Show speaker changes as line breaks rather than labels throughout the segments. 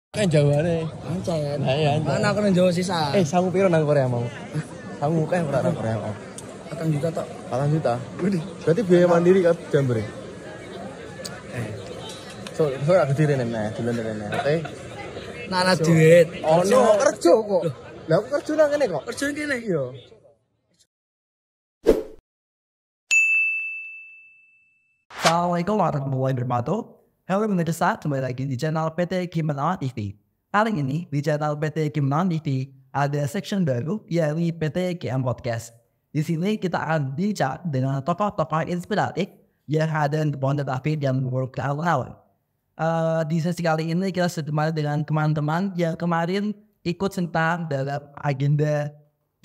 Kan jawabannya.
Ancen.
Nah, iya, ancen.
Mana aku nang Jawa sisa.
Sangu piro nang Korea mau? Sangu kan ora nang Korea mau.
4 juta tok.
4 juta. Berarti biaya mandiri kan jambore. So ora gede rene, dolan rene. Oke.
Nana duit.
Ono kerja kok. Lah aku kerja nang kene kok.
Kerja kene.
Iya.
Assalamualaikum warahmatullahi wabarakatuh. Halo pemirsa, kembali lagi di channel PT Kimenawan TV. Kali ini di channel PT Kimenawan TV ada section baru yakni PT KM Podcast. Di sini kita akan bicara dengan tokoh-tokoh inspiratif yang ada di Pondok David yang berkealaman. Di sesi kali ini kita sedang dengan teman-teman yang kemarin ikut serta dalam agenda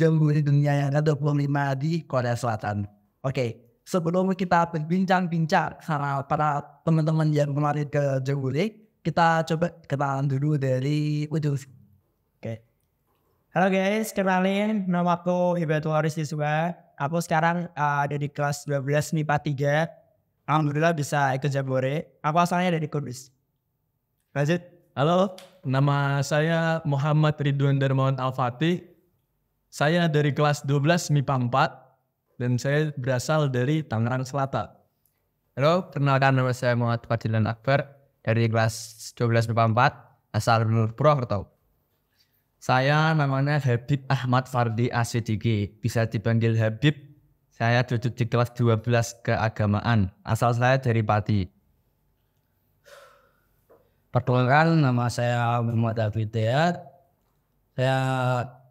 Jambore Dunia yang ke-25 di Korea Selatan. Oke. Sebelum kita berbincang-bincang sama para teman-teman yang kemarin ke Jambore, kita coba kenalan dulu dari Udus.
Oke. Halo guys, kenalin nama aku Hibatul Haris Yusua. Aku sekarang ada di kelas 12 MIPA 3. Alhamdulillah bisa ikut Jambore. Aku asalnya dari Kudus. Lanjut.
Halo, nama saya Muhammad Ridwan Darmawan Al-Fatih. Saya dari kelas 12 MIPA 4. Dan saya berasal dari Tangerang Selatan.
Halo, perkenalkan nama saya Muhammad Fadilan Akbar dari kelas 12 MIPA 4 asal Purwokerto. Saya namanya Habib Ahmad Fardi Asidiki, bisa dipanggil Habib. Saya duduk di kelas 12 keagamaan, asal saya dari Pati.
Perkenalkan nama saya Muhammad David Deat. Saya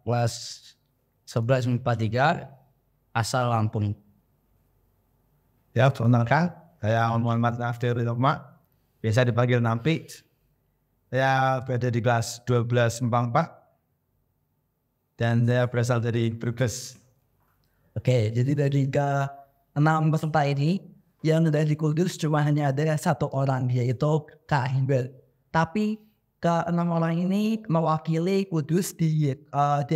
kelas 11 MIPA 3. Asal Lampung.
Ya, perkenalkan, saya Muhammad Nafdir Roma, biasa dipanggil Nampi. Saya berada di kelas 12 MIPA 4 dan saya berasal dari Brebes.
Oke, jadi dari ke-6 peserta ini yang dari Kudus cuma hanya ada satu orang, yaitu Kak Himbel. Tapi ke-6 orang ini mewakili Kudus di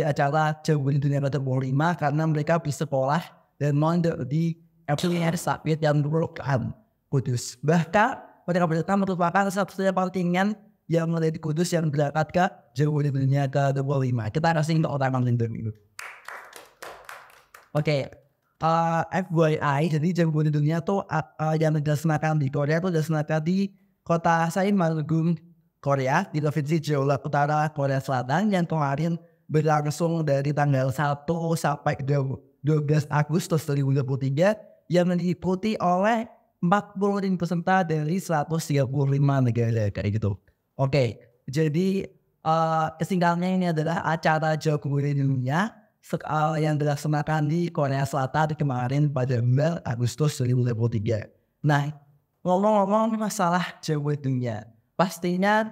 acara Jambore Dunia ke-25 karena mereka bersekolah dan mondok di FCR Sabit yang merupakan Kudus. Bahkan mereka berdua merupakan satu-satunya kontingen yang dari Kudus yang berangkat ke Jambore Dunia ke-25. Kita kasih untuk orang yang dulu. Oke, FYI, jadi Jambore Dunia tuh yang dilaksanakan di Korea tuh dilaksanakan di kota Saimangung, Korea, di Provinsi Jeolla Utara, Korea Selatan yang kemarin berlangsung dari tanggal 1 sampai 12 Agustus 2023 yang diikuti oleh 40 peserta dari 135 negara kayak gitu. Oke, jadi kesingkatannya ini adalah acara Jambore Dunia yang dilaksanakan di Korea Selatan kemarin pada bulan Agustus 2023. Nah, ngomong-ngomong masalah Jambore Dunia, pastinya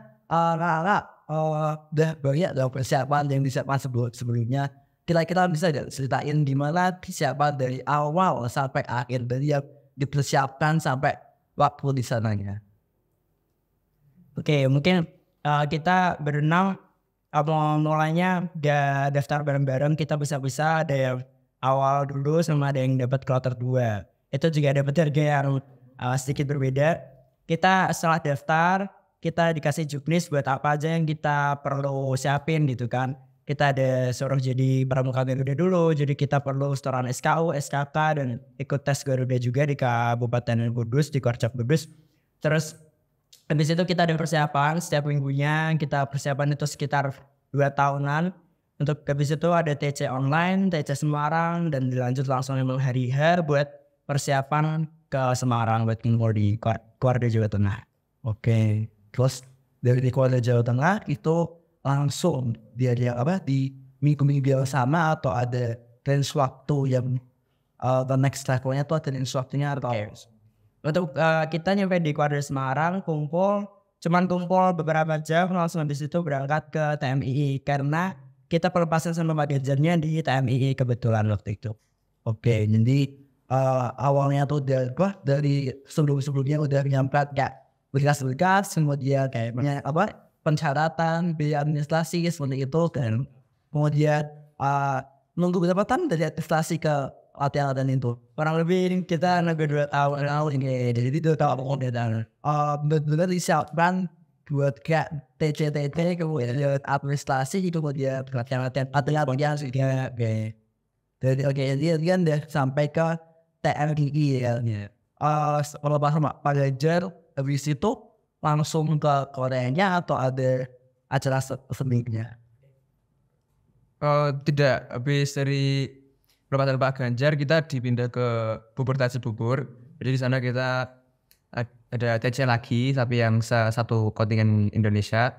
udah banyak dong persiapan yang disiapkan sebelumnya. Kira-kira bisa ceritain gimana persiapan dari awal sampai akhir, dari yang dipersiapkan sampai waktu di sananya.
Oke, mungkin kita berenang mulainya daftar bareng-bareng. Kita bisa ada yang awal dulu sama ada yang dapat kloter 2. Itu juga dapat harga yang sedikit berbeda. Kita setelah daftar, kita dikasih juknis buat apa aja yang kita perlu siapin gitu kan. Kita ada suruh jadi pramuka Garuda dulu, jadi kita perlu setoran SKU, SKK, dan ikut tes Garuda juga di Kabupaten Kudus, di Korcap Kudus. Terus habis itu kita ada persiapan setiap minggunya, kita persiapan itu sekitar 2 tahunan. Untuk habis itu ada TC online, TC Semarang, dan dilanjut langsung memang hari H buat persiapan ke Semarang buat keluar di Kuarda Jawa Tengah.
Oke. Terus dari Kuarda Jawa Tengah itu langsung di minggu-minggu yang sama atau ada range waktu yang the next levelnya tuh ada range waktunya atau
untuk kita nyampe di Kuarda Semarang kumpul beberapa jam langsung habis itu berangkat ke TMII karena kita pelepasan sama Pak Dirjennya di TMII kebetulan waktu itu.
Oke, jadi awalnya tuh dari sebelumnya udah nyampe kayak berkas-berkas, kemudian kayak pensyaratan, biaya administrasi seperti itu, dan kemudian nunggu berapa tahun dari administrasi ke latihan itu.
Kurang lebih kita nunggu 2 tahun ini, jadi 2 tahun kemudian.
Benar-benar disiapkan buat kayak TCTT, kemudian administrasi, kemudian latihan-latihan juga. Oke. Jadi jadi kan udah sampai ke TMDI ya. Kalau pas sama Pak Ganjar, habis itu langsung ke Koreanya atau ada acara sebelumnya?
Tidak, habis dari perempatan Pak Ganjar kita dipindah ke Bubur Taji Bubur. Jadi di sana kita ada TC lagi, tapi yang satu kontingen Indonesia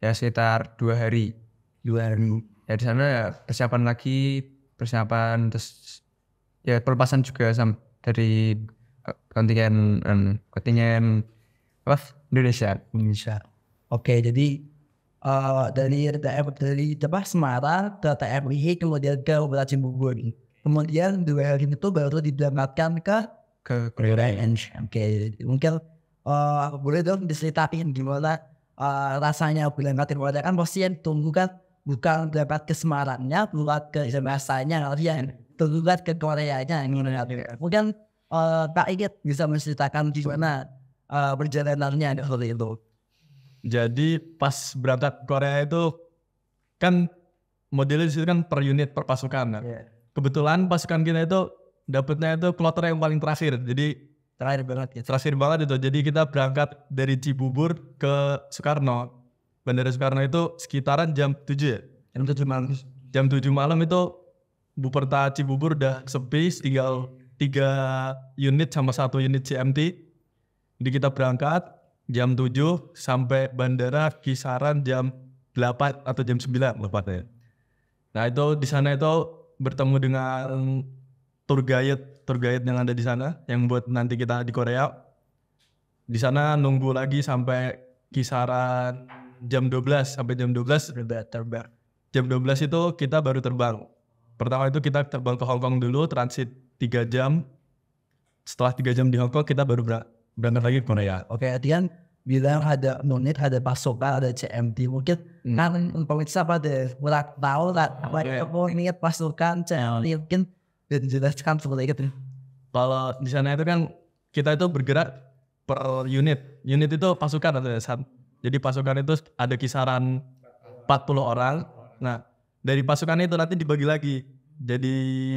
ya sekitar 2 hari.
2 hari.
Ya di sana ya persiapan terus ya pelepasan juga dari kontingen apa Indonesia.
Oke, jadi dari Semarang ke TMI kemudian ke Bubur Taji Bubur. Kemudian 2 hari itu baru diberangkatkan ke Korea. Oke, mungkin boleh dong diceritakan gimana rasanya berangkat ke Korea, kan pasti yang tunggu kan bukan berangkat ke Semarangnya, bukan ke bahasanya kalian, tunggu kan ke Koreanya. Mungkin Kak Igit bisa menceritakan gimana perjalanannya seperti itu.
Jadi pas berangkat ke Korea itu kan modelnya di situ kan per unit per pasukan. Kebetulan pasukan kita itu dapetnya itu kloter yang paling terakhir. Jadi
Terakhir banget ya.
terakhir banget itu. Jadi kita berangkat dari Cibubur ke Soekarno. Bandara Soekarno itu sekitaran jam 7 ya. Jam 7 malam itu Buperta Cibubur udah sepi, tinggal 3 unit sama 1 unit CMT. Jadi kita berangkat jam 7 sampai bandara kisaran jam 8 atau jam 9 lepatnya. Nah itu di sana itu bertemu dengan tour guide yang ada di sana yang buat nanti kita di Korea. Di sana nunggu lagi sampai kisaran jam 12 sampai jam 12 terbang. Jam 12 itu kita baru terbang. Pertama itu kita terbang ke Hong Kong dulu, transit 3 jam. Setelah 3 jam di Hong Kong kita baru berangkat lagi ke Korea.
Oke, Tian bilang ada unit, ada pasukan, ada CMT. Mungkin kan pemirsa pada kurang tahu lah apa unit pasukan CMT, mungkin dijelaskan seperti itu.
Kalau di sana itu kan kita itu bergerak per unit. Unit itu pasukan atau desa. Jadi pasukan itu ada kisaran 40 orang. Nah, dari pasukan itu nanti dibagi lagi jadi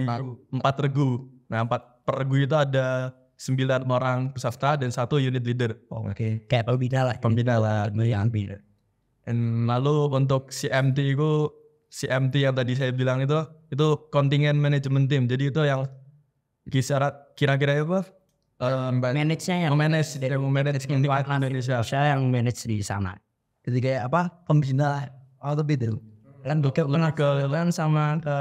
4 regu. Nah, per regu itu ada 9 orang peserta dan 1 unit leader.
Oke. Kayak pembina lah.
Dan lalu untuk CMT yang tadi saya bilang itu kontingen manajemen tim. Jadi itu yang kira-kira apa?
Manage-nya yang
Memanage Indonesia.
saya yang manage di sana.
Jadi kayak apa? Pembina atau bidang.
Kan pernah ke sama ke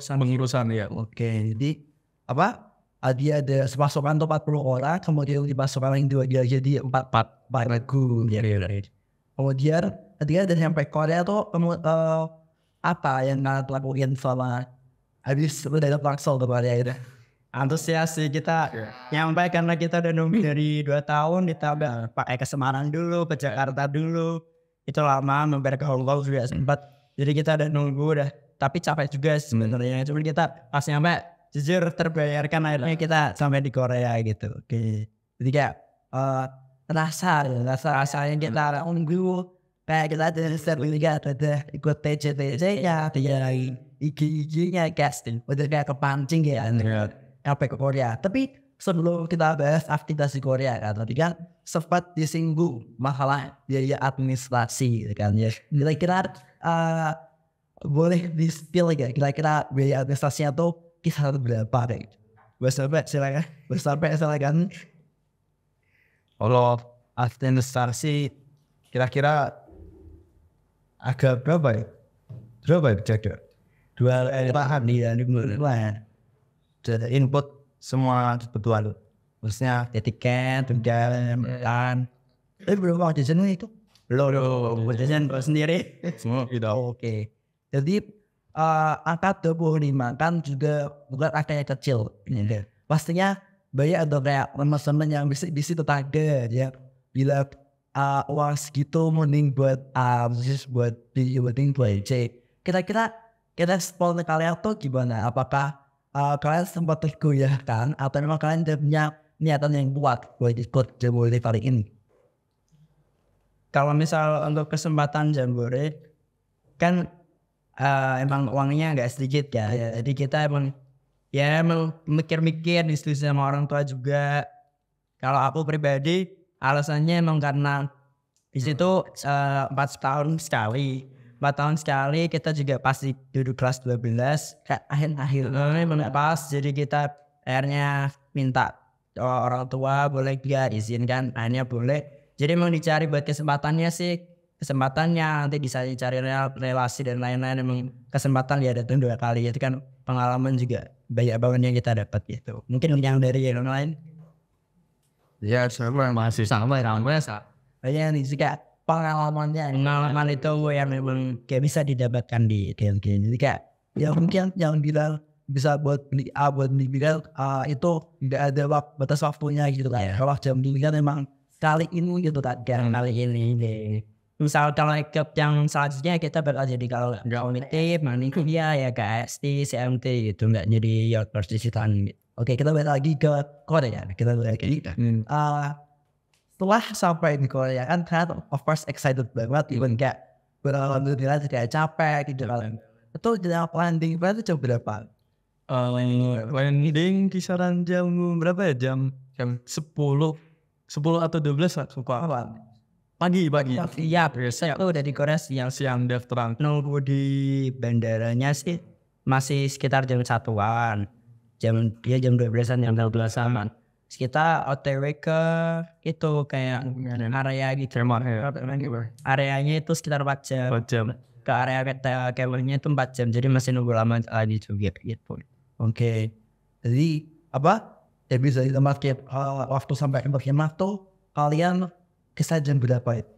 Pengurusan ya.
Oke, jadi apa? Dia ada pasukan tuh 40 orang, kemudian di pasukan yang 2 dia jadi 4 regu. Kemudian ketika udah sampai Korea tuh apa yang kalian lakuin selama habis udah langsung ke Korea itu?
antusias sih kita nyampe karena kita udah nunggu dari 2 tahun, kita udah pakai ke Semarang dulu, ke Jakarta dulu, itu lama, mampir ke Hong Kong juga sempat. Jadi kita udah nunggu udah, tapi capek juga sebenarnya. Cuma kita pas nyampe jujur terbayarkan akhirnya kita sampai di Korea gitu.
Oke. Jadi kayak rasanya kita nunggu kayak kita ada sertifikat, ada ikut TCTC ya, ada IG-nya casting, udah kayak kepancing ya, sampai ke Korea. Tapi sebelum kita bahas aktivitas di Korea kan, tadi kan sempat disinggung masalah biaya administrasi kan ya. Kira-kira boleh di-spill ya, kira-kira biaya administrasinya tuh kisaran berapa deh? Bersampai silakan.
Kalau administrasi kira-kira agak berapa ya? Jaga? 2 tahan dia lah. Jadi input semua kebutuhan. Maksudnya tiket, dan
Belum mau jajan itu?
Belum jajan sendiri.
Semua gitu.
Oke. Jadi angka 25 kan juga bukan angka yang kecil. Pastinya banyak ada kayak teman-teman yang bisa tetangga ya. Bila uang segitu mending buat buat C. Kira-kira sponsor kalian tuh gimana? Apakah kalian sempat tergoyahkan atau memang kalian punya niatan yang kuat buat ikut Jabodetabek kali ini?
kalau misal untuk kesempatan jambore kan emang uangnya nggak sedikit ya. Jadi kita emang mikir-mikir diskusi sama orang tua juga. Kalau aku pribadi alasannya emang karena di situ 4 tahun sekali kita juga pasti duduk kelas 12 kayak akhir-akhirnya emang pas, jadi kita akhirnya minta orang tua boleh gak izinkan, akhirnya boleh. Jadi emang dicari buat kesempatannya nanti bisa dicari relasi dan lain-lain. Emang kesempatan ya datang 2 kali, itu kan pengalaman juga banyak banget yang kita dapat gitu. Mungkin yang dari yang lain
Ya sama masih sama ramai
Banyak nih juga pengalamannya.
pengalaman itu yang memang kayak bisa didapatkan di DLG.
Jadi kayak ya mungkin yang bilang bisa buat beli A buat beli B kan, itu nggak ada batas waktunya gitu kan. Kalau jam dulu kan emang kali ini gitu kan.
Kali ini deh. Misal kalau ikut yang selanjutnya kita bakal jadi kalau nggak unitif, manitia ya KST, CMT gitu, nggak jadi youth participant gitu.
Oke, kita balik lagi ke Korea. Kita balik lagi. Setelah sampai di Korea kan of course excited banget, even kayak alhamdulillah kayak capek gitu kan. Itu jam landing itu jam berapa?
Landing kisaran jam berapa ya? Jam 10 atau 12 lah, suka. Pagi.
Iya, biasa itu udah di Korea
Siang daftaran.
nunggu di bandaranya sih masih sekitar jam 1-an. Jam 12-an, jam 12-an. Kita OTW ke itu kayak area gitu. Areanya itu sekitar 4 jam. Ke area campingnya itu 4 jam. Jadi masih nunggu lama lagi juga gitu.
Oke. Jadi apa? Ya bisa di tempat waktu sampai berkhemah tuh kalian kisah jam berapa itu?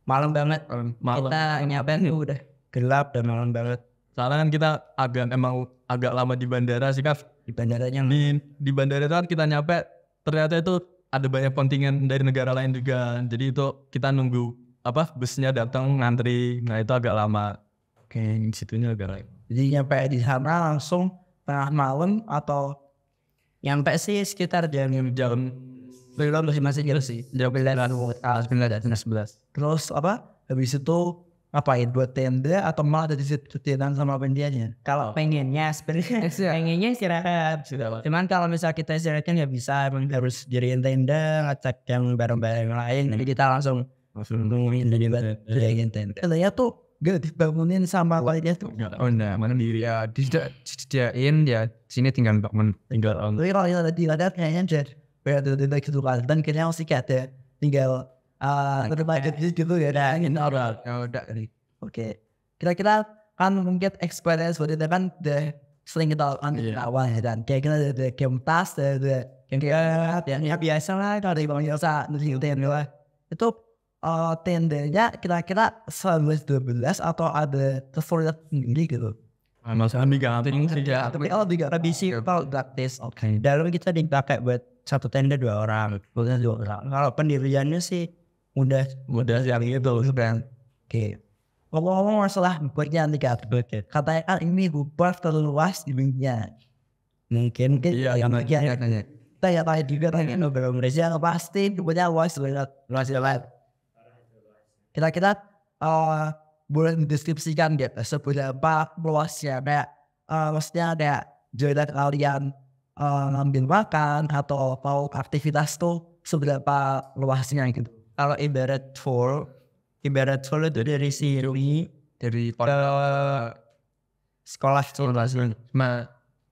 Malam banget.
Malam.
Kita nyampe udah gelap dan malam banget.
Soalnya kan kita agak lama di bandara sih, Kak.
Di bandaranya
Di bandara itu kan kita nyampe, ternyata itu ada banyak kontingen dari negara lain juga. Jadi itu kita nunggu busnya datang ngantri. Nah itu agak lama. Oke, situnya agak lama.
Jadi nyampe di sana langsung tengah malam atau
nyampe sih sekitar jam belum masih jauh sih. Jam 11.
terus apa? Habis itu ngapain, buat tenda atau malah ada di situ tenda sama pendianya?
Kalau pengennya sebenarnya istirahat. Cuman kalau misal kita istirahat kan nggak bisa, emang harus diriin tenda, ngecek yang barang-barang lain. Jadi kita langsung nungguin diriin tenda.
Tendanya tuh gak dibangunin sama lainnya tuh.
Oh enggak, mana diri ya disediain ya sini tinggal bangun.
Tapi kalau yang tadi ada kayaknya jadi beda tenda gitu kan, dan kayaknya masih kayak ada tinggal terbaik gitu ya.
Ya udah.
Oke. Kira-kira kan mungkin experience buat kita kan udah sering kita lakukan di awal ya, dan kayak kita ada game tas, ada yang kayak yang biasa lah kalau dari bang Yosa nulis tenda itu tendanya kira-kira 11-12 atau ada kesulitan sendiri gitu.
Masalah diganti sih ya.
Tapi kalau tiga
Lebih simpel gratis. Dalam kita dipakai buat satu tenda 2 orang. Kalau pendiriannya sih
Mudah yang itu sebenarnya.
Oke. Ngomong-ngomong masalah buatnya nih Kak. Katanya kan ini bubar terluas di dunia. Mungkin
Iya,
yang
Tanya.
tanya juga tanya belum Malaysia pasti buatnya luas banget. Kira-kira boleh mendeskripsikan gitu seberapa luasnya, kayak maksudnya ada jalan kalian ngambil makan atau mau aktivitas tuh seberapa luasnya gitu.
kalau ibarat full itu dari sini
Dari
ke sekolah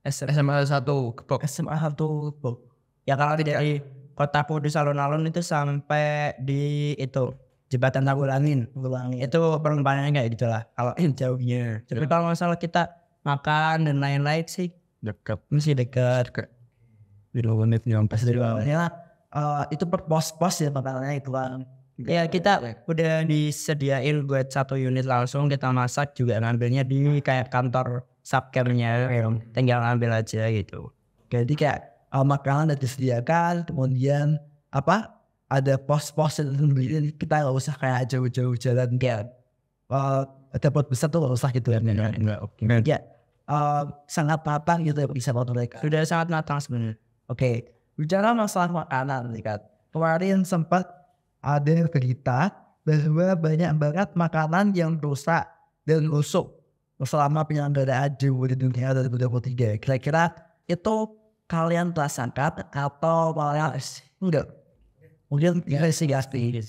SMA 1 Kepok.
SMA 1
ya kalau dari kota Kudus alun-alun itu sampai di itu jembatan Tangulangin itu perumpamannya kayak gitulah kalau jauhnya. Tapi kalau masalah kita makan dan lain-lain sih
Dekat.
masih dekat.
2 menit nyampe.
ya itu per pos-pos ya makanannya itu kan.
Ya kita udah disediain buat 1 unit langsung, kita masak juga ngambilnya di kayak kantor subcamnya, tinggal ngambil aja gitu.
Jadi kayak makanan udah disediakan, kemudian ada pos-pos yang sendiri, kita nggak usah kayak jauh-jauh jalan kayak ada pot besar tuh nggak usah gitu ya. Ya sangat matang gitu ya bisa buat mereka.
Sudah sangat matang sebenarnya.
Oke, bicara masalah makanan nih kan. Kemarin sempat ada berita bahwa banyak banget makanan yang rusak dan busuk selama penyelenggaraan G20 dunia 2023. Kira-kira itu kalian rasakan atau malah enggak? Mungkin investigasi.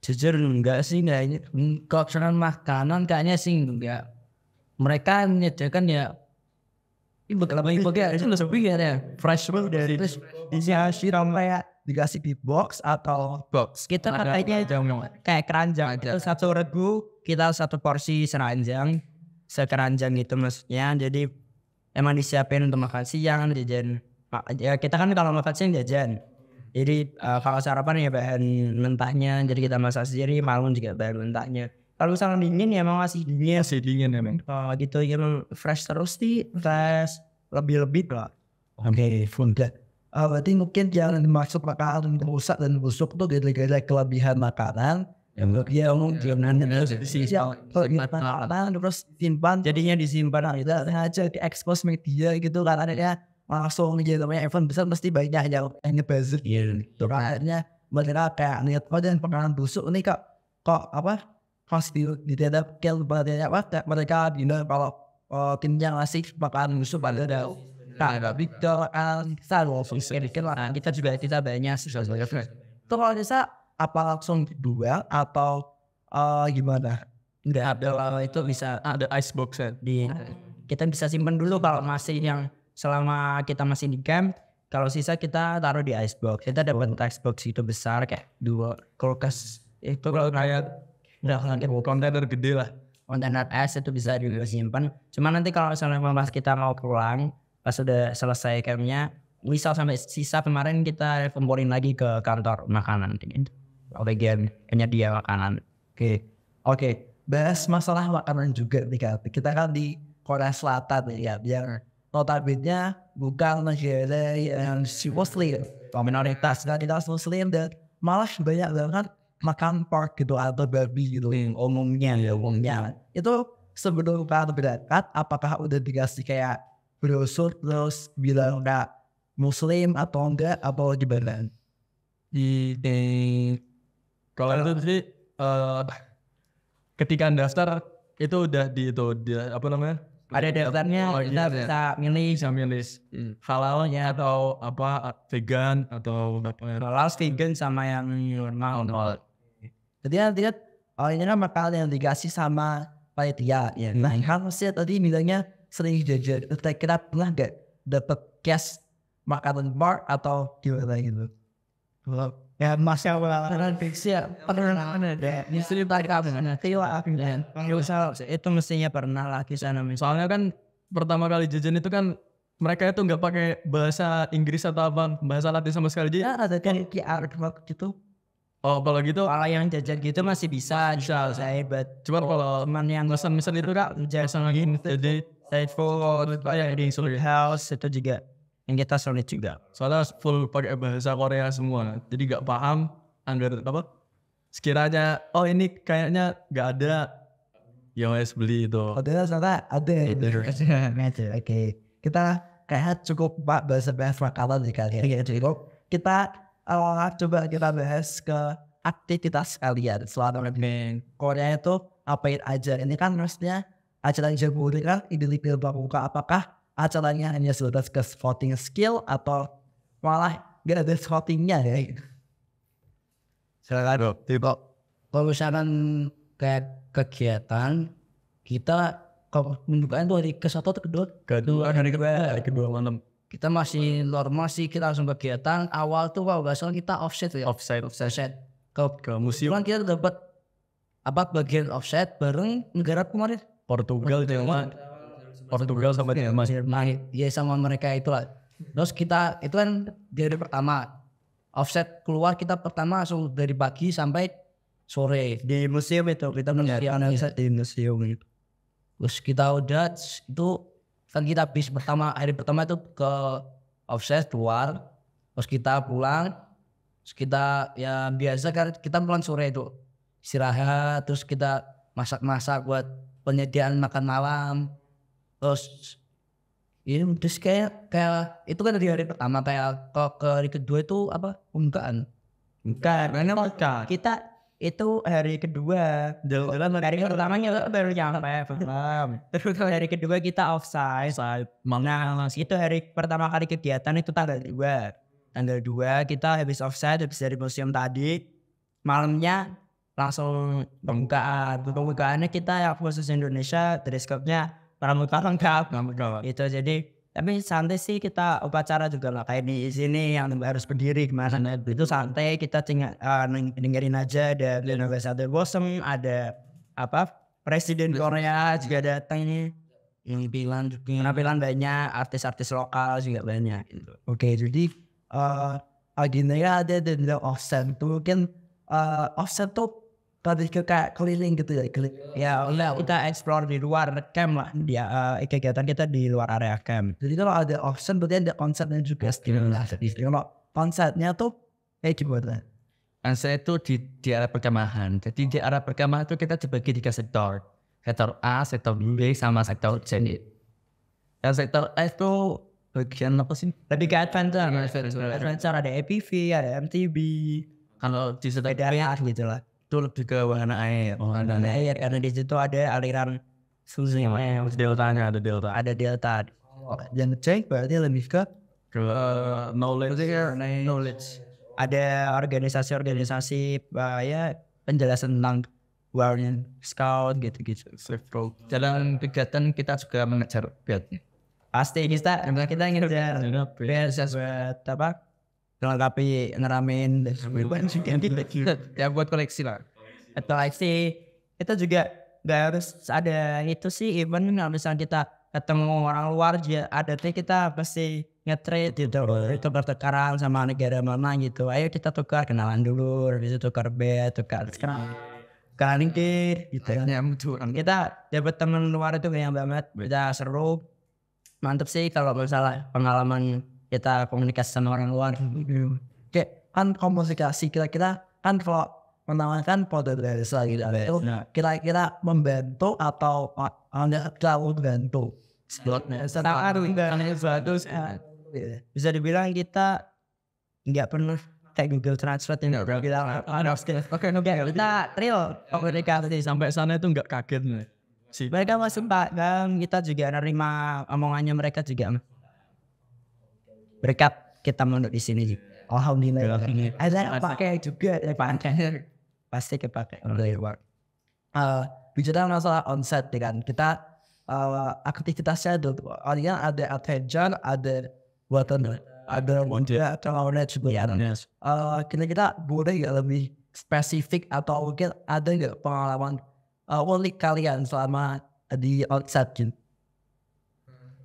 Jujur enggak sih, enggak. Kalau soal makanan kayaknya sih enggak. Mereka menyediakan ya itu lebih ya fresh food dari terus
Dikasih kayak dikasih di box atau
Box.
Kita katanya kayak keranjang. Itu 1 regu kita 1 porsi seranjang. Sekeranjang gitu maksudnya. Jadi emang disiapin untuk makan siang, jajan. Ya kita kan kalau makan siang jajan. Jadi kalau sarapan ya bahan mentahnya. Jadi kita masak sendiri, malam juga bahan mentahnya. Kalau misalnya dingin ya emang masih dingin.
Masih dingin emang.
Gitu ya emang fresh terus sih. Fresh lebih-lebih lah.
Oke, fundat. Berarti mungkin jangan dimaksud makanan rusak dan busuk tuh gara-gara kelebihan makanan. Dia ngomong jangan makanan terus simpan.
Jadinya disimpan
Kita aja diekspos media gitu kan, adanya langsung gitu namanya event besar mesti banyak yang ngebuzzer gitu kan. Akhirnya mereka kayak niat dan makanan busuk ini kok apa pasti ditadap berarti apa mereka bilang kalau timnya ngasih makanan busuk pada ada tapi
kita juga kita banyak sih.
itu kalau bisa apa langsung dijual atau gimana?
Enggak ada kalau itu bisa
Ada icebox ya.
kita bisa simpan dulu kalau masih yang selama kita masih di camp. Kalau sisa kita taruh di icebox. Kita dapat icebox itu besar kayak 2 kulkas itu kalau kayak
Kontainer gede lah.
kontainer es itu bisa disimpan. Cuma nanti kalau misalnya pas kita mau pulang pas sudah selesai campnya, misal sampai sisa kemarin kita kumpulin lagi ke kantor makanan gitu. Bagian penyedia makanan.
Oke, bahas masalah makanan juga nih kan. Kita kan di Korea Selatan ya, yang notabene bukan negara yang muslim, minoritas muslim dan malah banyak banget makan pork gitu atau babi gitu umumnya. Itu sebelum kalian berangkat, apakah udah dikasih kayak brosur terus bilang enggak muslim atau enggak atau gimana?
Kalau itu sih ketika daftar itu udah apa namanya?
Ada daftarnya, kita bisa milih
Bisa milih halalnya atau apa vegan atau apa ya.
halal, vegan sama yang normal.
Jadi nanti kan ini kan makanan yang dikasih sama panitia ya. Nah kan saya tadi bilangnya sering jajan. Kira-kira pernah gak dapet cash makanan bar atau gimana gitu?
Ya masih
Makanan fiksi ya pernah ada.
Istri tadi itu mestinya pernah lah di sana.
Soalnya kan pertama kali jajan itu kan mereka itu nggak pakai bahasa Inggris atau apa bahasa Latin sama sekali. Jadi
Ada kan QR code gitu.
oh kalau gitu
Kalau yang jajan gitu masih bisa saya
cuman kalau
teman yang
pesan-pesan itu kak
jajan
lagi jadi
side food kayak di Sulit House itu juga yang kita sulit juga.
soalnya full pakai bahasa Korea semua jadi nggak paham anggar apa sekiranya oh ini kayaknya nggak ada ya wes beli itu.
Ada sana ada. Oke, kita kayak cukup bahasa makanan nih kalian. Cukup kita coba kita bahas ke aktivitas kalian selama di Korea itu apain aja. Ini kan maksudnya acara Jabuti kan identik berbuka. Apakah acaranya hanya sebatas ke voting skill atau malah gak ada votingnya ya?
Silakan. Kalau misalkan kayak kegiatan kita pembukaan tuh hari ke-1 atau kedua?
Hari kedua malam
Kita masih normal sih, kita langsung kegiatan. Awal tuh kalau nggak salah kita offset ya.
offside
Ke
museum
kan kita dapat bagian offset bareng negara kemarin.
Portugal sama Jerman.
Ya sama mereka itulah. Terus kita itu kan dari pertama offset keluar kita pertama langsung dari pagi sampai sore
Di museum itu kita mencari analisa di museum itu.
Terus kita udah itu kan kita bis hari pertama itu ke offset keluar, terus kita pulang, terus kita ya biasa kan kita pulang sore itu istirahat, terus kita masak buat penyediaan makan malam, terus ini terus kayak itu kan dari hari pertama kayak ke hari kedua itu apa pembukaan.
Karena kita Itu hari kedua.
Jalan-jalan
Hari pertamanya baru nyampe. Terus hari kedua kita offside. Nah, itu hari pertama kali kegiatan itu tanggal 2. Tanggal 2 kita habis offside, habis dari museum tadi. Malamnya langsung pembukaan. Pembukaannya kita yang khusus Indonesia, dress-code-nya pramuka lengkap. Itu jadi tapi santai sih, kita upacara juga nggak kayak di sini yang harus berdiri gimana. Itu santai, kita dengerin aja. Ada Ambassador Blossom, ada Presiden Korea juga datang ini. Penampilan banyak, artis-artis lokal juga banyak gitu.
Oke, jadi agendanya ada dan offset tuh mungkin offset tuh tadi ke kayak keliling gitu ya,
Ya kita explore di luar camp lah, dia kegiatan kita di luar area camp.
Jadi kalau ada offset berarti ada konsepnya juga. Kalau konsepnya tuh kayak gimana?
Saya itu di area perkemahan. Jadi di area perkemahan itu kita dibagi 3 sektor. Sektor A, sektor B, sama sektor C. Dan sektor A itu bagian apa sih?
Lebih ke adventure. Adventure ada APV, ada MTB.
Kalau di sektor
Beda gitu lah.
itu lebih ke wahana air.
Wahana air karena di situ ada aliran sungai.
deltanya ada delta.
Ada delta.
Yang cek berarti lebih ke
Knowledge.
Ada organisasi-organisasi ya penjelasan tentang warnya scout gitu-gitu.
Dalam kegiatan kita juga mengejar biatnya.
Pasti kita ngejar biasa buat melengkapi ngeramein
Ya buat koleksi lah.
atau kita juga nggak harus ada itu sih, even kalau misalnya kita ketemu orang luar aja ada kita pasti nge-trade gitu, tukar-tukaran sama negara mana gitu. Ayo kita tukar, kenalan dulu, habis itu tukar bed, tukar LinkedIn gitu kan. Kita dapat teman luar itu banyak banget, kita seru, mantep sih kalau misalnya pengalaman kita komunikasi sama orang luar.
kayak kan komunikasi kira-kira kan kalau menawarkan potensi gitu itu kira-kira membantu atau nggak terlalu membantu.
Bisa dibilang kita nggak pernah kayak Google Translate yang bilang kita real komunikasi
Sampai sana itu nggak kaget nih.
mereka masih paham, kita juga nerima omongannya mereka juga berkat kita mau di sini juga.
Alhamdulillah. Ada pakai juga ya
Pasti kepakai.
Bicara masalah onset kan kita aktivitasnya ada adventure, ada buatan, ada knowledge buatan. Kira-kira boleh nggak lebih spesifik atau mungkin ada nggak pengalaman unik kalian selama di onset gitu?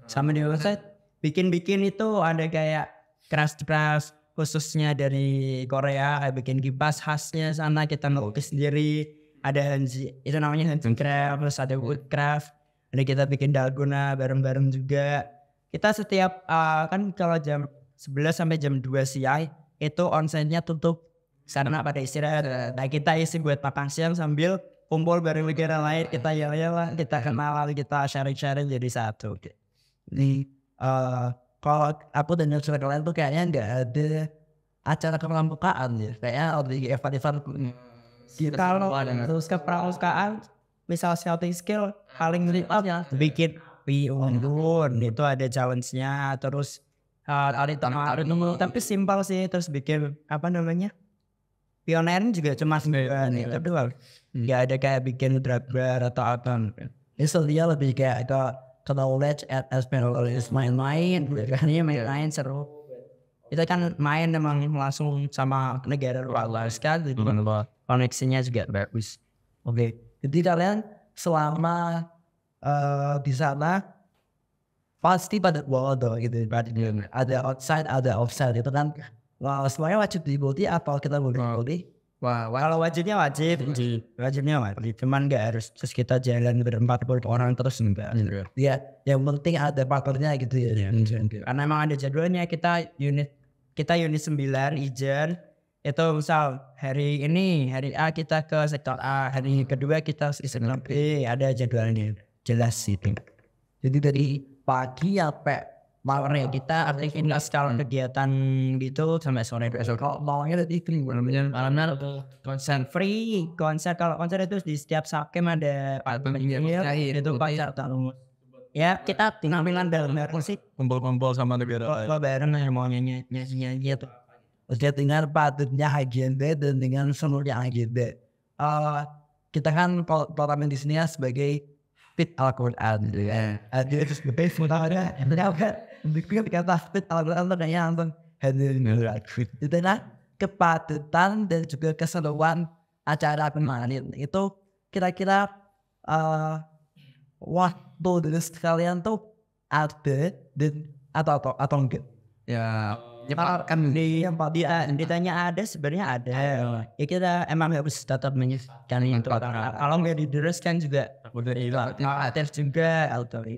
Sama di website bikin itu ada kayak keras khususnya dari Korea, kayak bikin kipas khasnya sana kita ngelukis sendiri. Ada itu namanya handcraft, terus ada woodcraft, ada kita bikin dalgona bareng-bareng juga. Kita setiap kan kalau jam 11 sampai jam 2 siang itu onsennya tutup karena pada istirahat. Nah kita isi buat makan siang sambil kumpul bareng negara lain, kita yel-yelan, kita kenalan, kita sharing-sharing jadi satu.
Nih kalau aku dan yang kalian tuh kayaknya nggak ada acara kepramukaan ya, kayaknya di event-event
Kalau terus ke pramukaan, misal shouting skill paling ribetnya bikin pion itu ada challenge-nya, terus tapi simpel sih, terus bikin pioneering juga cuma itu doang, nggak ada kayak bikin drag bar atau apa.
itu dia lebih kayak ke knowledge as main-main,
main seru. Itu kan main emang langsung sama negara luar sekali, koneksinya juga bagus.
Oke, jadi kalian selama di sana pasti pada bodo gitu, ada outside ada offside itu kan semuanya wajib diikuti atau kita boleh ikuti?
Kalau wajibnya wajib, cuman nggak harus terus kita jalan berempat orang terus enggak.
Ya, yang penting ada partnernya gitu ya.
Karena emang ada jadwalnya, kita unit 9 Ijen itu misal hari A kita ke sektor A, hari kedua kita ke sektor B, ada jadwalnya jelas itu.
Jadi dari pagi sampai
malam ya kita aktivitas kalau kegiatan gitu sampai sore besok.
Kalau malamnya ada free,
Malamnya konser
Konser kalau konser itu di setiap sakem ada itu konser tahu. Ya kita penampilan dalam musik
Kumpul-kumpul sama negara lain.
bareng yang mau nyanyi itu.
Terus dengan patutnya agenda dan dengan seluruhnya agenda. Kita kan program di sini ya sebagai fit Al-Quran gitu ya. Ada itu sebagai sebenarnya kata fit Al-Quran itu kayak langsung hadir fit. Itu nah kepatutan dan juga keseruan acara kemarin itu kira-kira waktu dari sekalian tuh ada dan atau enggak?
ya
Kan ditanya ada sebenarnya ada. Ya kita emang harus tetap menyisihkan itu. Kalau nggak diteruskan juga udah hilang. Terus juga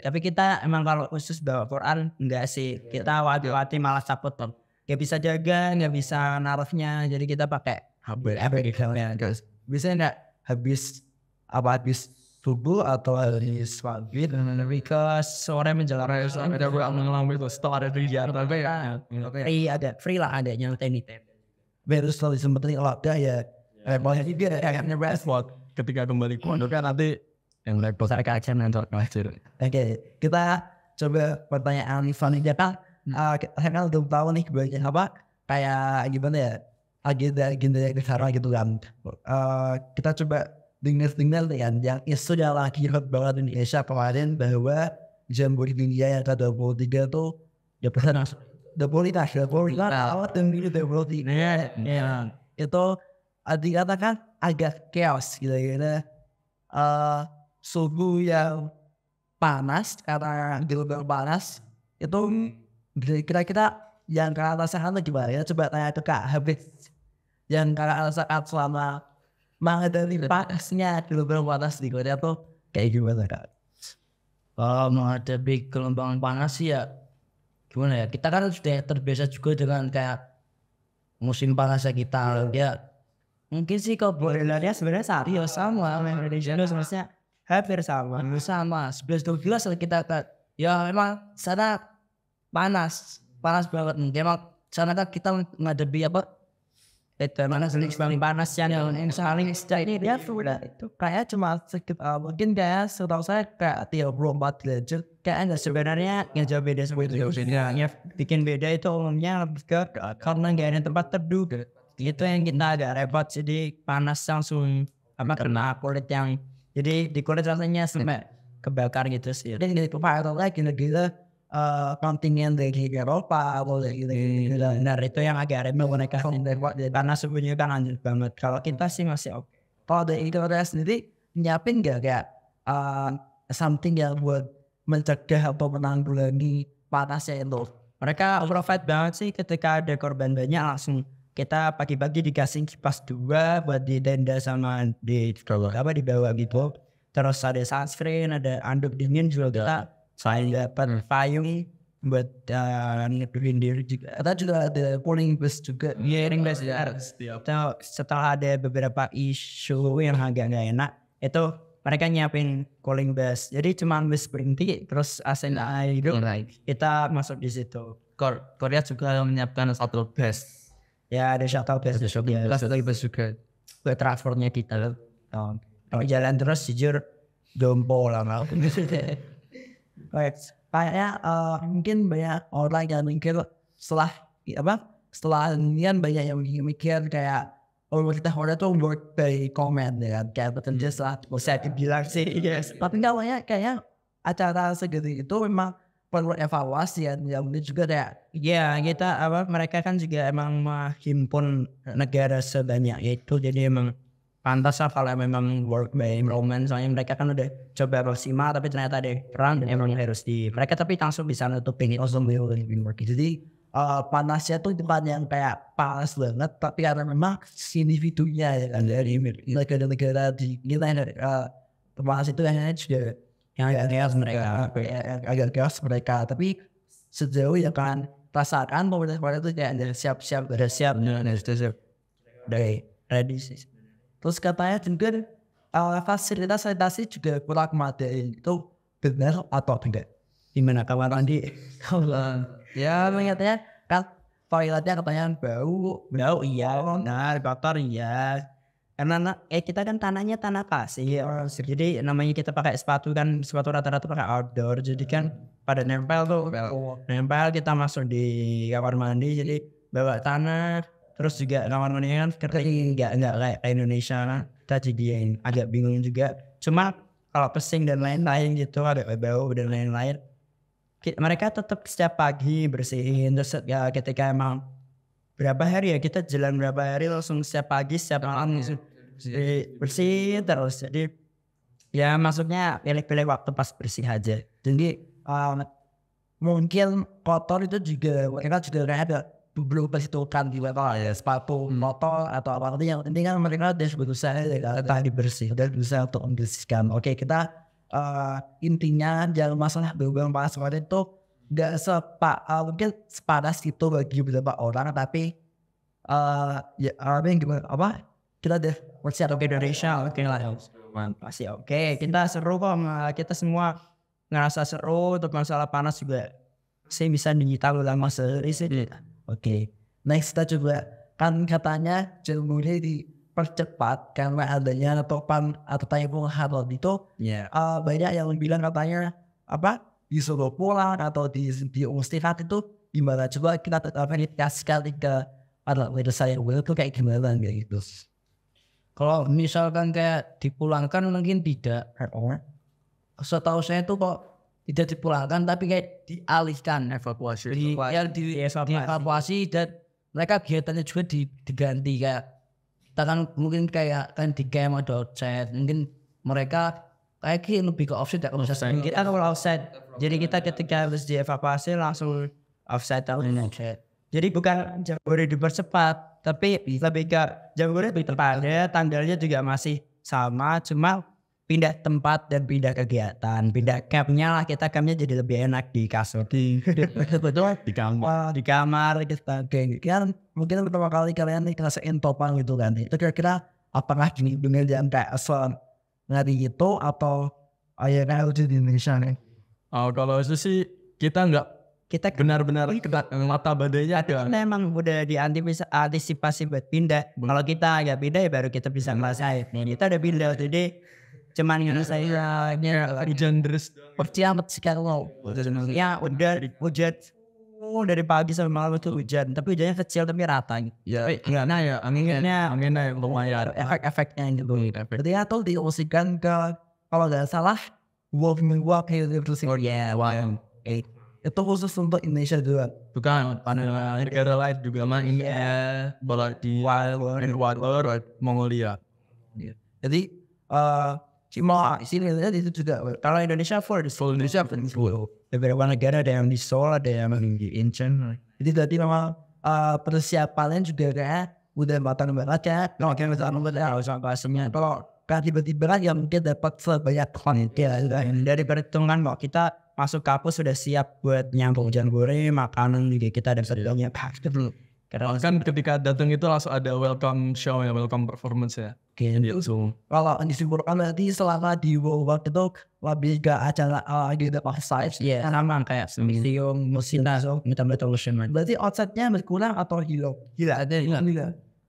tapi kita emang kalau khusus bawa Quran enggak sih. Kita wati malah saput. Nggak bisa jaga, nggak bisa naruhnya. Jadi kita pakai apa gitu.
Bisa nggak habis subuh atau habis maghrib
Ke sore menjelang
Ada gue ngalamin itu setelah ada kegiatan
free lah adanya anytime.
harus selalu sempetin kalau ada ya boleh juga ya ngebahas.
buat ketika kembali pondok kan nanti
yang repot saya kaca nanti ngajar.
Oke, kita coba pertanyaan selanjutnya kan. Saya kan udah tahu nih kebanyakan apa kayak gimana ya agenda yang disara gitu kan. Kita coba dengar kan yang isu yang lagi hot banget di Indonesia kemarin bahwa Jambore Dunia yang ke-23 tuh ya pesan 25 awal dan gitu 23 itu dikatakan agak chaos gitu. Suhu yang panas karena global panas itu kira-kira yang kalian rasakan gimana ya? Coba tanya ke Kak Habib yang kalian rasakan selama menghadapi panasnya global panas di Korea tuh kayak gimana Kak?
Kalau menghadapi gelombang panas sih ya gimana ya, kita kan sudah terbiasa juga dengan kayak musim panasnya kita ya. Mungkin sih kalau
Modelannya sebenarnya sama Indonesia sebenarnya hampir sama.
11-12 kita kan ya memang sana panas banget. Memang sana kan kita menghadapi apa
Paling panas yang saling ini dia sudah
Itu kayak cuma sekitar mungkin kayak setahu saya kayak 34 derajat kayak
sebenarnya yang jauh beda sama itu. Yang bikin beda itu umumnya lebih ke karena nggak ada tempat teduh. Itu yang kita agak repot. Jadi panas langsung kena kulit yang jadi di kulit rasanya sampai kebakar gitu sih.
dan dari kemarin lagi negara kontingen dari Eropa boleh gitu.
Benar itu yang agak repot mereka karena suhunya kan anjir banget. Kalau kita sih masih oke.
Kalau dari Korea sendiri nyiapin nggak kayak something yang buat mencegah atau menanggulangi panasnya itu?
Mereka provide banget sih ketika ada korban banyak langsung kita pagi-pagi dikasih kipas 2 buat di tenda sama di bawah gitu. Terus ada sunscreen, ada anduk dingin juga kita selain dapat payung buat ngeduhin diri juga.
Kita juga ada cooling bus juga.
Ring bus ya. Setelah ada beberapa isu yang agak nggak enak, itu mereka nyiapin cooling bus. Jadi cuma bus berhenti, terus AC hidup, kita masuk di situ.
Korea juga menyiapkan shuttle bus.
Ya ada shuttle bus juga. Buat transportnya kita. Kalau jalan terus jujur dompo lah mau.
Kayaknya mungkin banyak orang yang mikir setelah ini banyak yang mikir kayak kita Korea tuh work by comment ya kan, kayak bekerja setelah
Bisa dibilang sih yes.
tapi nggak banyak kayak acara segede itu memang perlu evaluasi ya, yang ini juga kayak
Ya kita mereka kan juga emang menghimpun negara sebanyak itu, jadi emang pantas lah kalau memang work by enrollment. Soalnya mereka kan udah coba maksimal tapi ternyata ada perang dan emang harus mereka tapi langsung bisa nutupin itu.
langsung work. Jadi panasnya tuh tempat yang kayak panas banget, tapi karena memang individunya ya kan dari negara-negara di kita panas itu yang juga
yang chaos mereka.
agak chaos mereka, tapi sejauh yang kan rasakan pemerintah itu kayak ada siap
dari ready sih.
terus katanya juga fasilitas sanitasi juga kurang memadai, itu benar atau tidak?
Gimana kamar mandi?
Ya mengingatnya kan toiletnya katanya bau.
Bau iya, benar, kotor iya. Karena kita kan tanahnya tanah pasir. Jadi namanya kita pakai sepatu kan, sepatu rata-rata pakai outdoor. Jadi kan pada nempel tuh, nempel kita masuk di kamar mandi. Jadi bawa tanah. Terus juga kamar mandi kan kering, nggak kayak Indonesia kan. Kita jadi agak bingung juga. Cuma kalau pesing dan lain-lain gitu, ada bau dan lain-lain. Mereka tetap setiap pagi bersihin. Terus ya ketika emang berapa hari ya kita jalan berapa hari langsung setiap pagi setiap malam bersih terus. Jadi ya maksudnya pilih-pilih waktu pas bersih aja.
Jadi mungkin kotor itu juga mereka juga kayak ada belum perhitungkan di level ya sepatu motor atau apa nanti yang penting kan mereka udah berusaha ya tadi bersih udah berusaha untuk membersihkan. Oke, kita intinya jangan masalah berhubungan panas itu nggak mungkin sepanas itu bagi beberapa orang, tapi ya gimana apa kita deh
World Oke Indonesia oke lah pasti oke. Kita seru kok, kita semua ngerasa seru. Untuk masalah panas juga saya bisa ditanggulangi masalah sih.
Oke, next kita coba kan katanya Jermuni dipercepat karena adanya topan atau typhoon Harold itu. Banyak yang bilang katanya apa disuruh pulang atau diusirkan itu gimana? Coba kita verifikasi sekali ke saya itu kayak gimana gitu.
Kalau misalkan kayak dipulangkan mungkin tidak. Setahu saya tuh kok tidak dipulangkan tapi kayak dialihkan evakuasi. Dievakuasi dan mereka kegiatannya juga diganti kayak kita kan mungkin kayak kan di camp ada offset, mungkin mereka kayak lebih ke offset ya kalau saya.
Kita kalau offset. Jadi kita ketika harus dievakuasi langsung offset atau offset. Jadi bukan Jambore dipercepat, tapi lebih ke Jambore lebih tepatnya tanggalnya juga masih sama, cuma pindah tempat dan pindah kegiatan, pindah campnya lah. Kita campnya jadi lebih enak di kasur, di kamar kita kan mungkin pertama kali kalian nih ngerasain topan gitu kan. Itu kira-kira apakah gini dengan jam kayak ngari itu atau akhirnya udah di Indonesia nih?
Kalau itu sih kita benar-benar kena mata badainya ada.
Kita emang udah antisipasi buat pindah. Kalau kita agak pindah ya baru kita bisa ngerasain. Kita udah pindah jadi cuman ngerasain
Hujan deras.
Perciamat sekarang
ya udah hujan dari pagi sampai malam itu hujan, tapi hujannya kecil tapi rata gitu.
Ya, anginnya lumayan.
Efek-efeknya gitu. Jadi atau diusikan ke kalau nggak salah walk University. Itu khusus untuk Indonesia juga.
Bukan, negara lain juga mah ini bola di Ecuador, Mongolia.
Jadi cuma sini itu juga.
Kalau Indonesia full Indonesia full. Beberapa negara ada yang di Seoul, ada yang di Incheon.
Jadi tadi memang persiapannya juga kayak udah matang banget ya. Kalau kita misalnya kalau tiba-tiba yang mungkin dapat sebanyak ya
dari perhitungan kok kita masuk kampus sudah siap buat nyambung Jambore, makanan juga kita ada sedangnya
Karena kan ketika datang itu langsung ada welcome show ya, welcome performance ya.
Gitu. Kalau disimpulkan nanti selama di World itu lebih ke acara gitu offsite.
Sama kayak museum,
Berarti outside-nya berkurang atau hilang?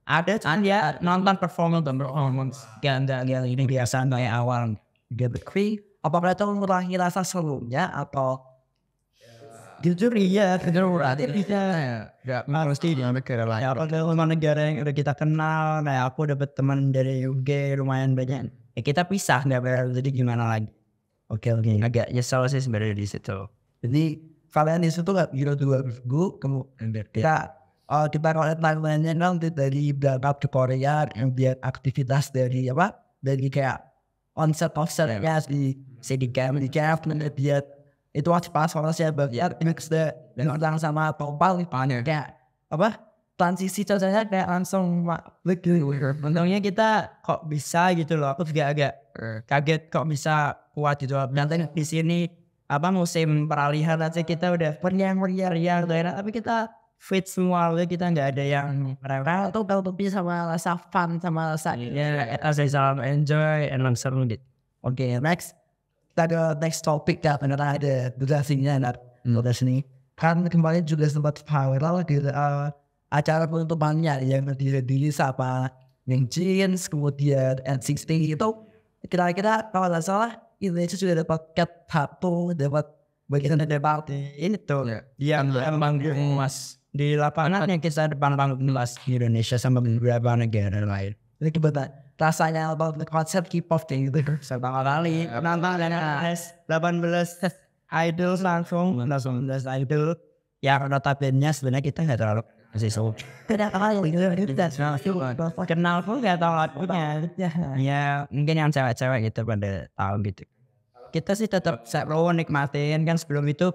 Ada
ya nonton performance yang ini biasa kayak awal
gitu. Apakah itu mengurangi rasa serunya atau
jujur berarti bisa nggak mesti di negara lain. Kalau negara yang udah kita kenal, kayak aku dapet teman dari UK lumayan banyak. Ya kita pisah nggak berarti jadi gimana lagi. Oke. Agak nyesel sih sebenarnya di situ.
Jadi kalian di situ nggak kira 2 minggu kemudian kita kalau timeline-nya kan dari berangkat ke Korea, kemudian aktivitas dari kayak onset-offsetnya di camp, kemudian itu pas saya bagian mix dan orang sama topal kayak transisi contohnya kayak langsung
untungnya kita kok bisa gitu loh. Aku juga agak kaget kok bisa kuat gitu. Nanti di sini musim peralihan aja kita udah meriah tapi kita fit semua, kita nggak ada yang mereka
atau kalau tapi sama rasa fun sama rasa
saya enjoy and seru gitu.
Oke, next kita ke next topic ya, karena ada durasinya udah sini. Kan kemarin juga sempat viral di acara penutupannya yang dihadiri sama Young Jeans, kemudian N60 itu kira-kira kalau nggak salah Indonesia sudah dapat cat tattoo, dapat bagian dari party ini tuh.
Yang panggung Mas di lapangan yang kita depan panggung Mas di Indonesia sama beberapa negara lain.
Ini kebetulan rasanya about the konsep K-pop kayak gitu.
Pertama kali nonton dan 18 idol langsung 18 idol yang notabene sebenarnya kita nggak terlalu masih so kenal pun nggak tahu lagunya ya mungkin yang cewek-cewek gitu pada tahu gitu. Kita sih tetap seru nikmatin kan. Sebelum itu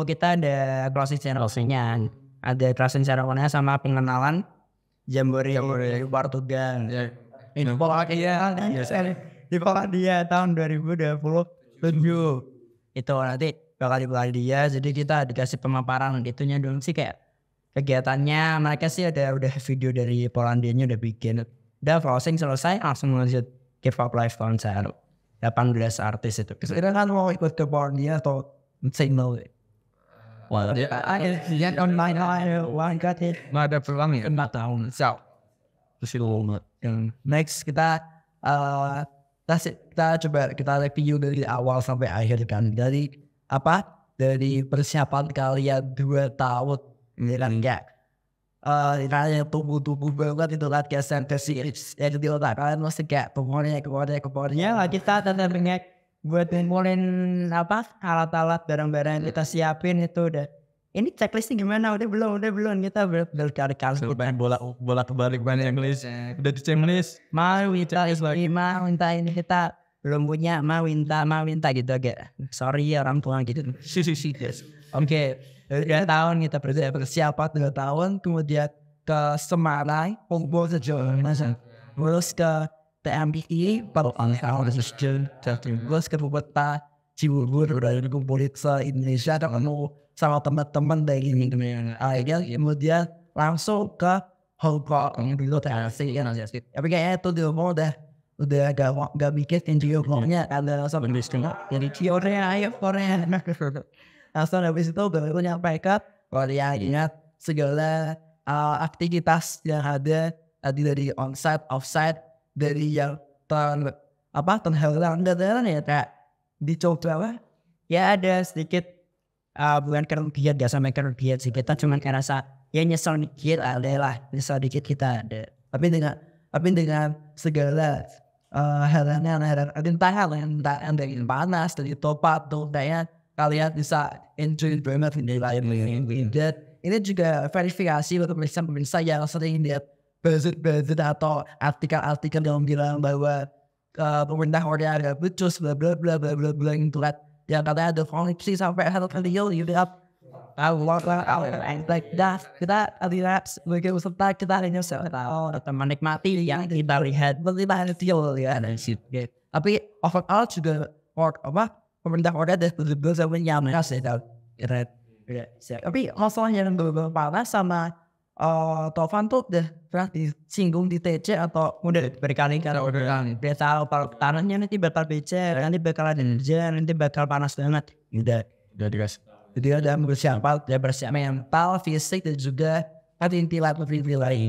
kita ada closing ceremony-nya, ada closing ceremony sama pengenalan Jambore Portugal. Ini di Polandia tahun 2027 itu nanti bakal di Polandia. Jadi kita dikasih pemaparan itunya dulu sih, kayak kegiatannya mereka sih udah video dari Polandianya udah bikin. Udah closing selesai langsung lanjut K-pop live konser 18 artis itu.
Kira kan mau ikut ke Polandia atau signal?
Wah,
Lihat online
Nggak ada peluang ya?
4 tahun. Terus itu
next kita coba kita review dari awal sampai akhir kan, dari persiapan kalian 2 tahun ini kan ya, yang tumbuh banget itu kan kayak sentesi yang di otak kalian masih kayak kemudian
lah kita tetap ingat buat ngumpulin alat-alat barang-barang yang kita siapin itu udah. Ini checklistnya gimana? Udah belum kita berkali-kali
bola kebalik banyak English udah di checklist.
mau minta ini kita belum punya, mau minta gitu agak sorry ya orang tua gitu.
Oke, 2 tahun kita persiapan 2 tahun, kemudian ke Semarang, kumpul sejauh terus ke TMI, terus ke Bupeta Cibubur, udah kumpulin se-Indonesia, ketemu sama teman-teman dari ini. Akhirnya kemudian langsung ke Hong Kong dulu TLC kan. Tapi kayaknya itu di rumah udah gak bikin di rumahnya ada sama jadi Korea langsung habis itu baru nyampe ke Korea. Ingat segala aktivitas yang ada tadi dari onsite, offsite, dari yang terhalang ya kayak dicoba
ya ada sedikit bukan kerugian, gak sampai kerugian sih, kita cuma ngerasa ya nyesel dikit nyesel dikit kita ada. Tapi dengan segala halangan
rintangan dari panas, dari topat tuh kayaknya kalian bisa enjoy banget di lain. Dan ini juga verifikasi untuk pemirsa yang sering lihat buzzer atau artikel yang bilang bahwa pemerintah Korea ada becus bla bla bla gitu kan, yang katanya ada korupsi sampai hal kecil gitu kan. Like that, kita lihat sebagai peserta kita hanya atau menikmati yang kita lihat kecil ya. Tapi overall juga pemerintah Korea ada betul-betul sampai nyampe sih. Tapi masalah yang berbeda panas sama Tovan tuh udah pernah disinggung di TC atau
udah berkali-kali. Dia tahu kalau tanahnya nanti bakal becek, nanti bakal ada hujan, nanti bakal panas banget. Udah
guys.
Jadi ada bersiap mental, fisik dan juga intilat lain.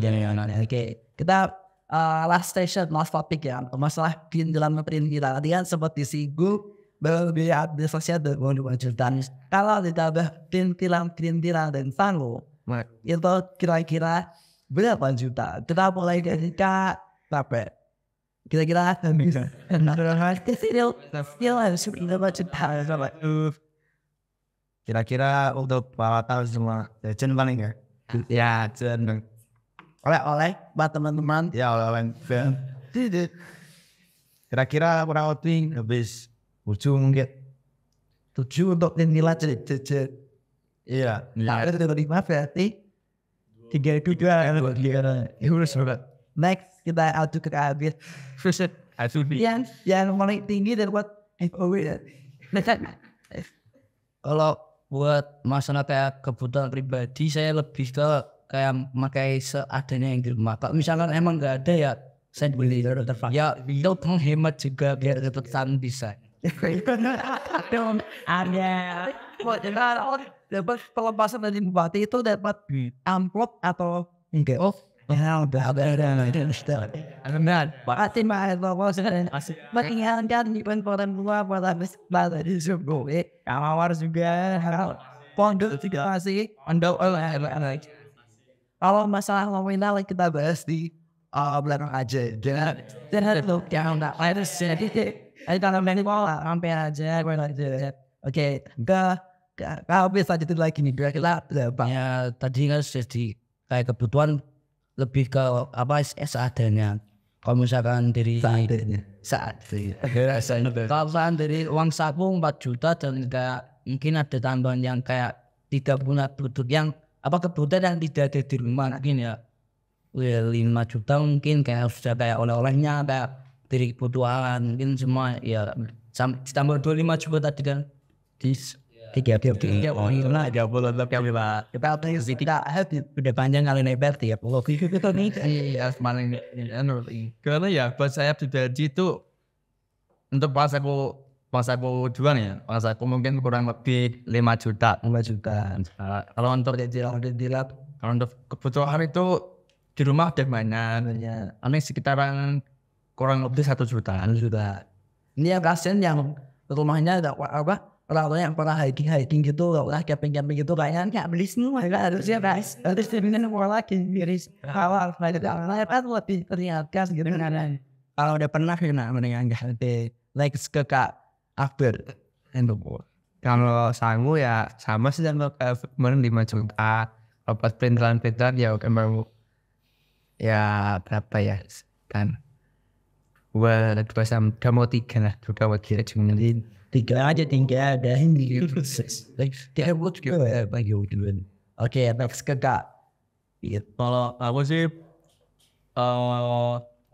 Oke, kita last topic ya, masalah perintilan. Tadi kan sempat disinggung bahwa biaya administrasi ada 2 juta. Kalau ditambah perintilan dan tanggung, itu kira-kira berapa juta? Kita mulai dari berapa? Kira-kira habis.
Kira-kira untuk perawatan semua jajan paling ya?
Ya, jajan.
Oleh buat teman-teman.
Ya oleh kira-kira kurang lebih habis 7 mungkin.
7 untuk nilai jajan.
Iya.
Ada 5 berarti 32. Next kita adu ke habis. Yang paling tinggi dan buat FOW.
Kalau buat masalah kayak kebutuhan pribadi, saya lebih ke kayak memakai seadanya yang di rumah. Kalau misalkan emang nggak ada ya saya beli ya itu menghemat juga biar tetap bisa.
Ada
Dapat pelepasan dari bupati itu dapat amplop atau enggak? Oh, ya udah Pasti mah itu mengingatkan di pentoran gua pada pada di Subroe.
kamar juga.
Pondok juga masih pondok kalau masalah nominal kita bahas di belakang aja. Jangan itu yang enggak harus jadi. Kalau dari bola sampai aja gue aja. Oke, kalau bisa jadi lagi nih kira-kira berapa?
Ya tadi kan jadi kayak kebutuhan lebih ke apa seadanya. Kalau misalkan dari kalau misalkan dari uang saku 4 juta dan kayak mungkin ada tambahan yang kayak tidak punya kebutuhan yang kebutuhan yang tidak ada di rumah mungkin ya 5 juta mungkin kayak sudah kayak oleh-olehnya kayak dari kebutuhan mungkin semua ya ditambah 25 juta tadi kan di 30
Udah panjang kali lebar 30.
Iya, semakin karena ya buat saya pribadi itu untuk pas aku jual ya, pas aku mungkin kurang lebih 5 juta. Kalau untuk kalau untuk kebutuhan itu di rumah udah banyak. Ini sekitaran kurang lebih 1 juta.
Ini yang kasian yang rumahnya ada orang yang pernah hiking gitu, lah camping gitu kayaknya nggak beli semua kan harusnya guys, harus dengan orang lagi miris awal kan lebih teringatkan gitu kan.
Kalau udah pernah kena mendingan ganti like ke Kak Akbar.
Kalau sangu ya sama sih sama kemarin 5 juta. Dapat perintilan ya baru ya berapa ya kan? Dua sama udah mau 3 lah, udah mau kira cuma
3 ada ini.
Oke, next ke Kak.
Kalau aku sih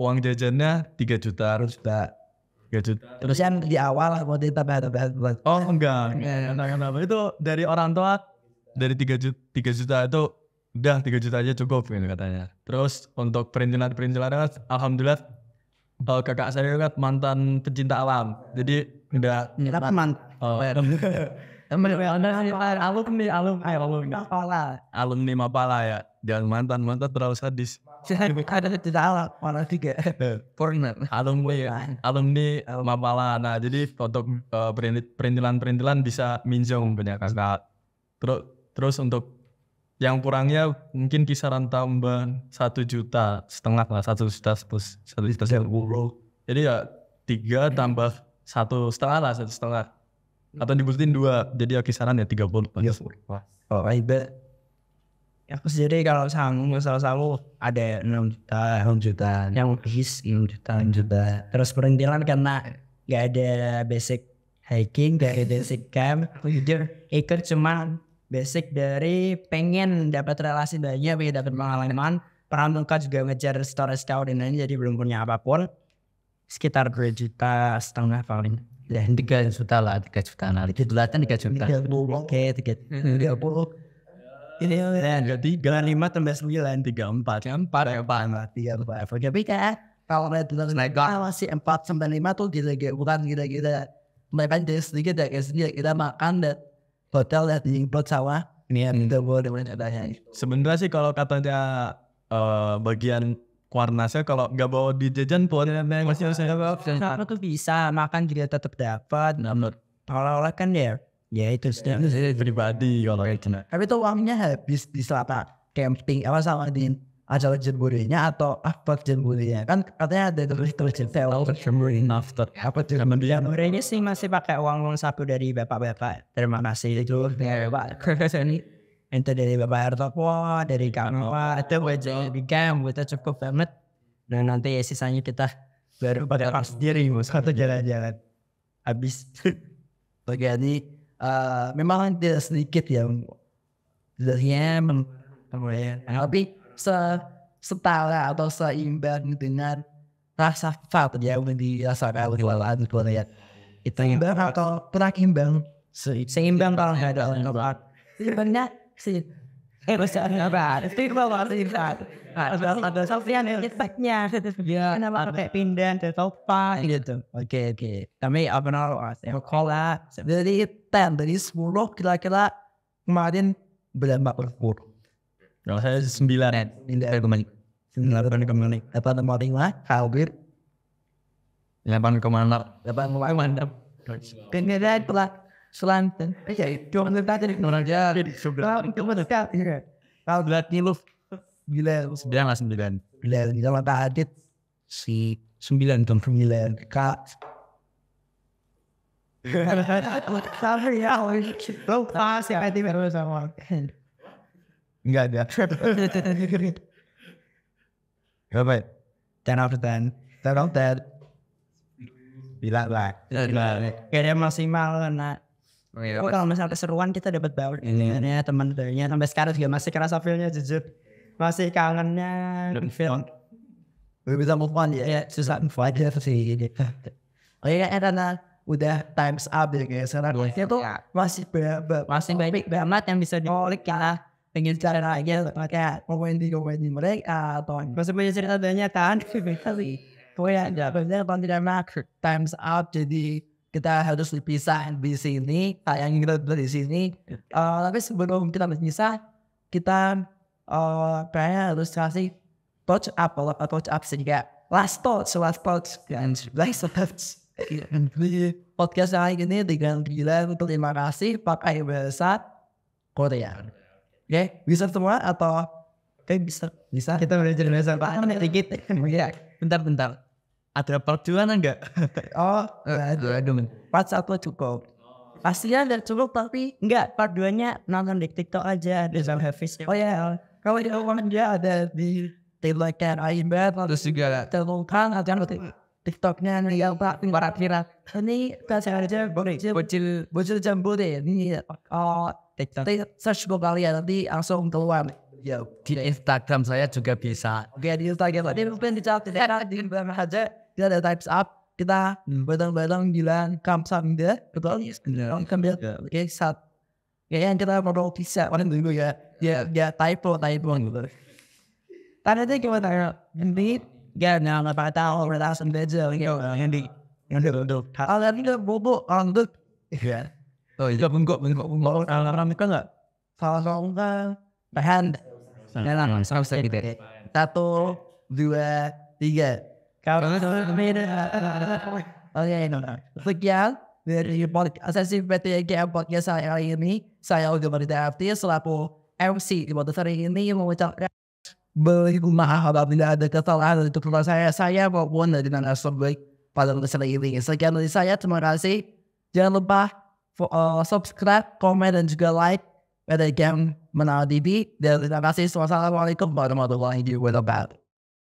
uang jajannya 3 juta. 3 juta.
Terus yang di awal mau ditambah
Oh enggak. Kenapa itu dari orang tua dari 3 juta itu udah 3 juta aja cukup gitu katanya. Terus untuk perintilan kan alhamdulillah kakak saya kan mantan pecinta alam. Jadi udah alumni Mapala ya. Jangan mantan terlalu sadis.
ada di dalam mana 3
foreigner.
Alumni Mapala. Nah jadi untuk perintilan bisa minjem punya kakak. Terus untuk yang kurangnya mungkin kisaran tambah 1,5 juta lah, 1,10 juta. Jadi ya 3 tambah 1,5 lah, 1,5 atau dibutuhin 2, jadi ya kisaran ya 30.
oh ibarat
Aku sendiri kalau sangu ada 6 juta yang bis 6 juta. Terus perintilan karena nggak ada basic hiking, nggak ada basic camp, jadi ikut cuma basic dari pengen dapat relasi banyak, pengen dapat pengalaman. Pramuka juga ngejar storage tahun ini, jadi belum punya apapun. Sekitar 2,5 juta paling.
ya 3 juta lah 3 juta nah itu dulatan 3 juta.
Oke 30 ini ya
35 tambah 9
34 tapi kan kalau masih 4 sampai 5 tuh bukan gila mereka jadi sedikit kita makan dan hotel ya di sawah ini yang kita boleh adanya.
Sebenarnya sih kalau katanya bagian Kuarnasnya kalau nggak bawa di jajan pun masih harus
Kenapa tuh bisa makan juga tetap dapat. Kalau kan ya itu sudah
pribadi kalau itu.
Tapi itu uangnya habis di selatan camping apa sama di acara jemburunya atau apa jemburunya kan katanya ada terus jemburin after apa jemburunya
ini sih masih pakai uang saku dari bapak-bapak. Terima kasih itu dari bapak ente dari bapak Hartopwo dari Kanwa itu wajah di camp kita cukup banget dan nanti sisanya kita baru pada pas sendiri satu jalan-jalan habis.
Jadi memang tidak sedikit ya tapi setara atau seimbang dengan rasa fat yang dirasakan oleh Korea itu imbang atau kurang imbang
seimbang kalau nggak ada tempat
sebenarnya sih
Ada Sofian yang efeknya. Kenapa kayak pindah dari topa gitu. Oke. Kami overall sekolah.
Dari 10, dari 10 kira-kira kemarin berapa perpur?
Kalau saya 9.
9,5. Hampir
8,6.
8,6. Kemudian telah selanjutnya. Cuma kita jadi orang jadi. Kalau berarti lu gila
9 lah 9.
gila sama Kak Adit si 9 Kak. Sorry ya, lo pas ya Adit baru sama.
Enggak ada. Berapa ya?
10 out of 10. 10 out of 10.
Bilang lah.
Kayaknya maksimal karena kalau misalnya keseruan kita dapat banget ini teman-temannya sampai sekarang juga masih kerasa feelnya jujur masih kangennya film
Bisa move on ya, susah move on aja sih. Oh iya, karena udah times up ya guys. Sekarang itu masih
banyak banget yang bisa diolik kita pengen cari lagi kayak
komedi mereka atau
masih punya cerita banyak kan
ya biasanya kalau tidak max times up, jadi kita harus dipisah di sini, tayang kita di sini. Tapi sebelum kita berpisah, kita kayaknya harus kasih touch up sehingga last touch di podcast kali ini dengan bilang terima kasih pakai bahasa Korea. Oke, bisa semua atau bisa
kita belajar bahasa Korea dikit ya bentar ada part 2 enggak?
Part 1 cukup.
Pastinya ada cukup tapi enggak part 2 nya nonton di TikTok aja ada sama Hafiz.
Oh ya, kalau di awalnya ada di TikTok Aimbet, terus juga terungkang ada TikToknya nih yang barat kira. Ini kasih aja bocil jambul deh. Ini TikTok. Search gue kalian nanti langsung keluar. Ya,
Di Instagram saya juga bisa.
oke di Instagram. Ini mungkin dicatat di belakang aja. Kita ada types up. Kita bareng-bareng bilang kamsahamnida. Betul? Kamsahamnida. Oke, saat yang kita mau bisa orang dulu ya. Ya typo gitu. Tadi itu gimana ya? Ini nggak pakai tahu relation belajar yang di kalian ini bobo orang tuh. Iya.
Oh iya.
Bengkok orang itu nggak salah seorang tahan.
Jalan, saya gitu.
1, 2, 3. Sekian dari sesi PTGM Podcast saya kali ini. Saya Olga Marita Afti selaku MC di podcast hari ini mengucapkan maaf apabila ada kesalahan dari tutur saya maupun dari narasumber pada podcast ini. Sekian dari saya, terima kasih. Jangan lupa subscribe, komen dan juga like PTGM Menara TV. Dan terima kasih. Wassalamualaikum warahmatullahi wabarakatuh.